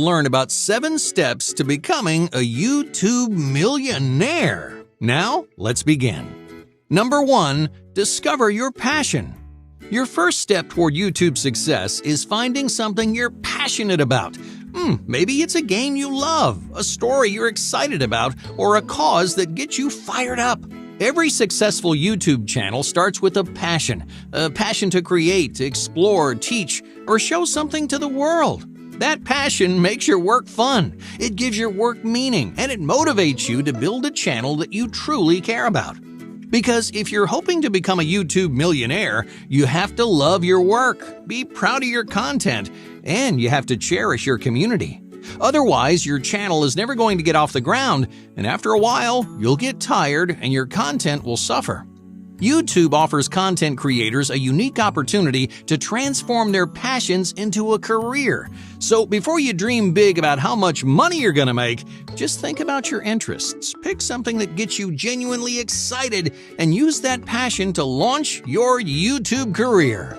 Learn about 7 steps to becoming a YouTube millionaire. Now, let's begin. Number 1, discover your passion. Your first step toward YouTube success is finding something you're passionate about. Maybe it's a game you love, a story you're excited about, or a cause that gets you fired up. Every successful YouTube channel starts with a passion to create, explore, teach, or show something to the world. That passion makes your work fun, it gives your work meaning, and it motivates you to build a channel that you truly care about. Because if you're hoping to become a YouTube millionaire, you have to love your work, be proud of your content, and you have to cherish your community. Otherwise, your channel is never going to get off the ground, and after a while, you'll get tired and your content will suffer. YouTube offers content creators a unique opportunity to transform their passions into a career. So before you dream big about how much money you're going to make, just think about your interests. Pick something that gets you genuinely excited and use that passion to launch your YouTube career.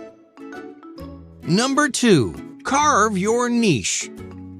Number 2, carve your niche.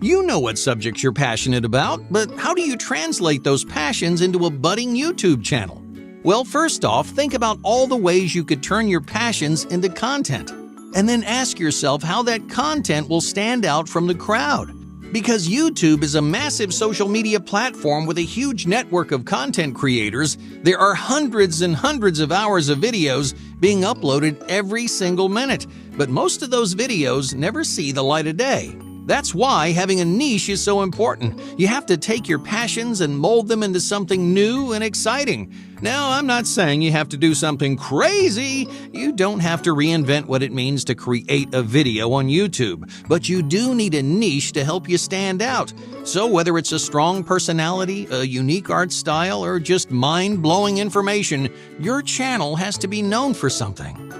You know what subjects you're passionate about, but how do you translate those passions into a budding YouTube channel? Well, first off, think about all the ways you could turn your passions into content. And then ask yourself how that content will stand out from the crowd. Because YouTube is a massive social media platform with a huge network of content creators, there are hundreds and hundreds of hours of videos being uploaded every single minute. But most of those videos never see the light of day. That's why having a niche is so important. You have to take your passions and mold them into something new and exciting. Now, I'm not saying you have to do something crazy. You don't have to reinvent what it means to create a video on YouTube. But you do need a niche to help you stand out. So whether it's a strong personality, a unique art style, or just mind-blowing information, your channel has to be known for something.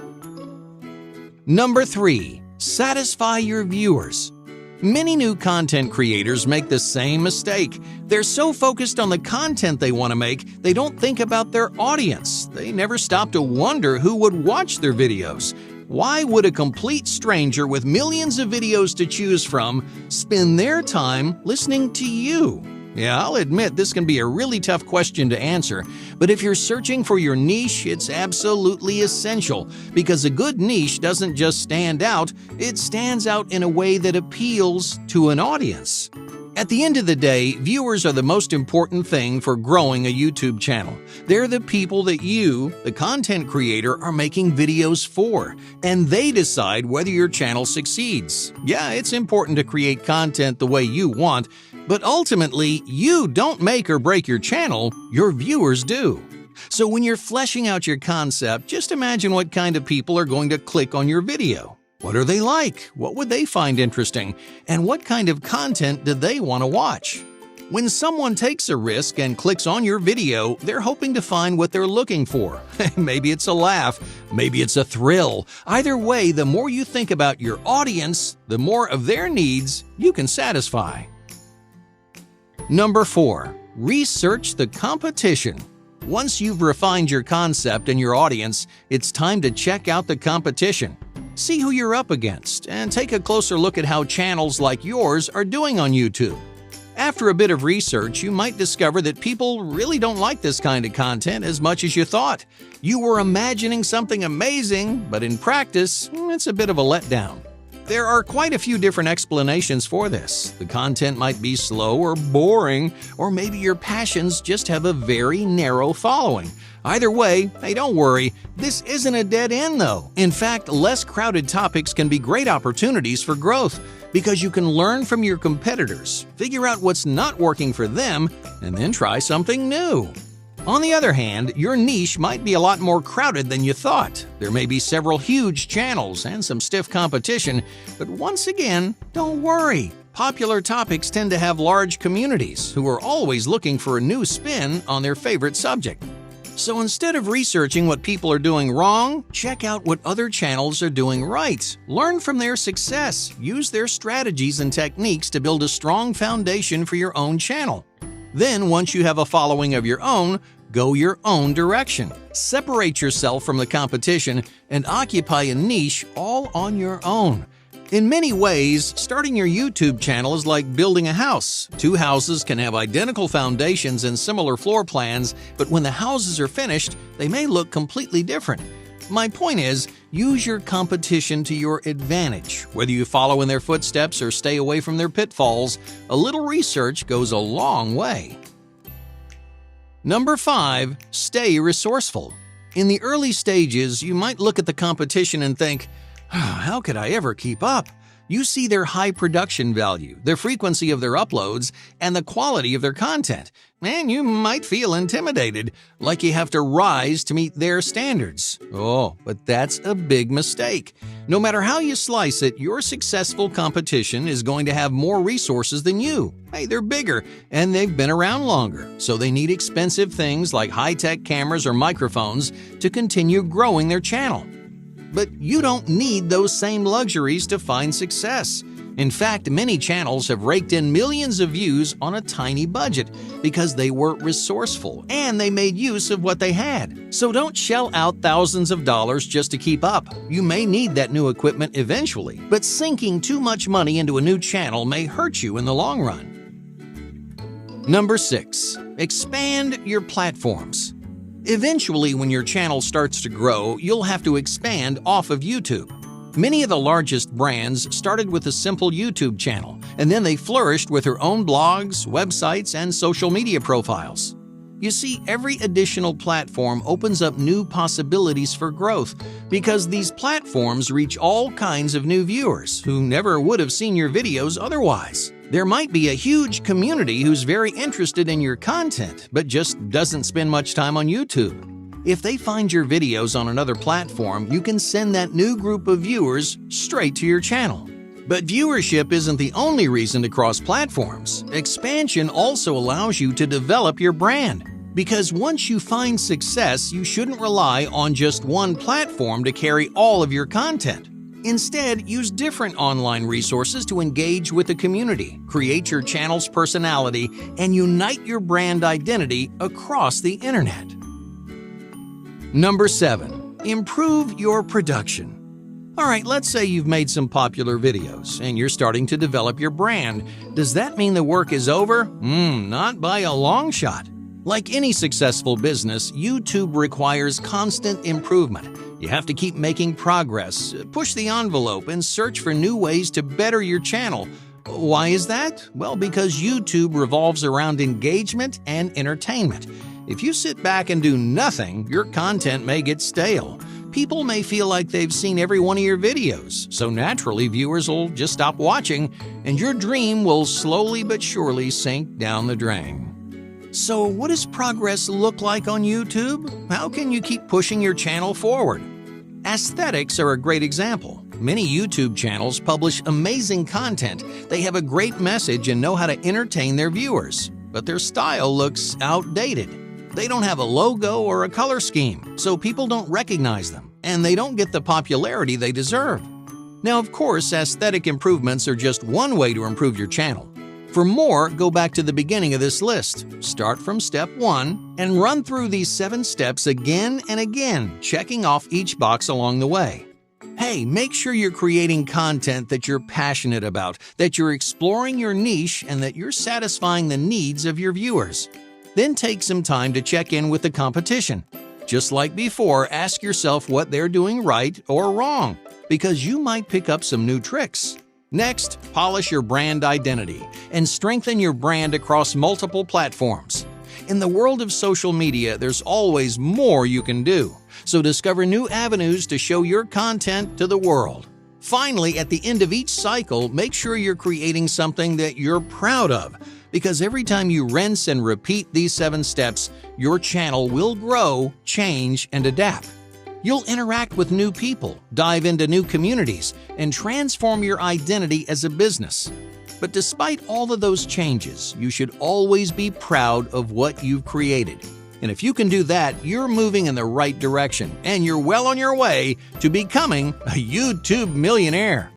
Number 3, satisfy your viewers. Many new content creators make the same mistake. They're so focused on the content they want to make, they don't think about their audience. They never stop to wonder who would watch their videos. Why would a complete stranger with millions of videos to choose from spend their time listening to you? Yeah, I'll admit this can be a really tough question to answer, but if you're searching for your niche, it's absolutely essential, because a good niche doesn't just stand out, it stands out in a way that appeals to an audience. At the end of the day, viewers are the most important thing for growing a YouTube channel. They're the people that you, the content creator, are making videos for, and they decide whether your channel succeeds. Yeah, it's important to create content the way you want, but ultimately, you don't make or break your channel, your viewers do. So when you're fleshing out your concept, just imagine what kind of people are going to click on your video. What are they like? What would they find interesting? And what kind of content do they want to watch? When someone takes a risk and clicks on your video, they're hoping to find what they're looking for. Maybe it's a laugh, maybe it's a thrill. Either way, the more you think about your audience, the more of their needs you can satisfy. Number 4, research the competition. Once you've refined your concept and your audience, it's time to check out the competition. See who you're up against, and take a closer look at how channels like yours are doing on YouTube. After a bit of research, you might discover that people really don't like this kind of content as much as you thought. You were imagining something amazing, but in practice, it's a bit of a letdown. There are quite a few different explanations for this. The content might be slow or boring, or maybe your passions just have a very narrow following. Either way, hey, don't worry, this isn't a dead end though. In fact, less crowded topics can be great opportunities for growth, because you can learn from your competitors, figure out what's not working for them, and then try something new. On the other hand, your niche might be a lot more crowded than you thought. There may be several huge channels and some stiff competition, but once again, don't worry. Popular topics tend to have large communities who are always looking for a new spin on their favorite subject. So instead of researching what people are doing wrong, check out what other channels are doing right. Learn from their success. Use their strategies and techniques to build a strong foundation for your own channel. Then, once you have a following of your own, go your own direction. Separate yourself from the competition and occupy a niche all on your own. In many ways, starting your YouTube channel is like building a house. Two houses can have identical foundations and similar floor plans, but when the houses are finished, they may look completely different. My point is, use your competition to your advantage. Whether you follow in their footsteps or stay away from their pitfalls, a little research goes a long way. Number 5. Stay resourceful. In the early stages, you might look at the competition and think, how could I ever keep up? You see their high production value, the frequency of their uploads, and the quality of their content, and you might feel intimidated, like you have to rise to meet their standards. Oh, but that's a big mistake. No matter how you slice it, your successful competition is going to have more resources than you. Hey, they're bigger, and they've been around longer, so they need expensive things like high-tech cameras or microphones to continue growing their channel. But you don't need those same luxuries to find success. In fact, many channels have raked in millions of views on a tiny budget because they were resourceful and they made use of what they had. So don't shell out thousands of dollars just to keep up. You may need that new equipment eventually, but sinking too much money into a new channel may hurt you in the long run. Number 6. Expand your platforms. Eventually, when your channel starts to grow, you'll have to expand off of YouTube. Many of the largest brands started with a simple YouTube channel, and then they flourished with their own blogs, websites, and social media profiles. You see, every additional platform opens up new possibilities for growth because these platforms reach all kinds of new viewers who never would have seen your videos otherwise. There might be a huge community who's very interested in your content, but just doesn't spend much time on YouTube. If they find your videos on another platform, you can send that new group of viewers straight to your channel. But viewership isn't the only reason to cross platforms. Expansion also allows you to develop your brand. Because once you find success, you shouldn't rely on just one platform to carry all of your content. Instead, use different online resources to engage with the community, create your channel's personality, and unite your brand identity across the internet. Number 7. Improve your production. Alright, let's say you've made some popular videos and you're starting to develop your brand. Does that mean the work is over? Not by a long shot. Like any successful business, YouTube requires constant improvement. You have to keep making progress, push the envelope, and search for new ways to better your channel. Why is that? Well, because YouTube revolves around engagement and entertainment. If you sit back and do nothing, your content may get stale. People may feel like they've seen every one of your videos, so naturally viewers will just stop watching, and your dream will slowly but surely sink down the drain. So what does progress look like on YouTube? How can you keep pushing your channel forward? Aesthetics are a great example. Many YouTube channels publish amazing content. They have a great message and know how to entertain their viewers, but their style looks outdated. They don't have a logo or a color scheme, so people don't recognize them, and they don't get the popularity they deserve. Now, of course, aesthetic improvements are just one way to improve your channel. For more, go back to the beginning of this list. Start from step 1 and run through these 7 steps again and again, checking off each box along the way. Hey, make sure you're creating content that you're passionate about, that you're exploring your niche, and that you're satisfying the needs of your viewers. Then take some time to check in with the competition. Just like before, ask yourself what they're doing right or wrong, because you might pick up some new tricks. Next, polish your brand identity and strengthen your brand across multiple platforms. In the world of social media, there's always more you can do, so discover new avenues to show your content to the world. Finally, at the end of each cycle, make sure you're creating something that you're proud of, because every time you rinse and repeat these 7 steps, your channel will grow, change, and adapt. You'll interact with new people, dive into new communities, and transform your identity as a business. But despite all of those changes, you should always be proud of what you've created. And if you can do that, you're moving in the right direction, and you're well on your way to becoming a YouTube millionaire.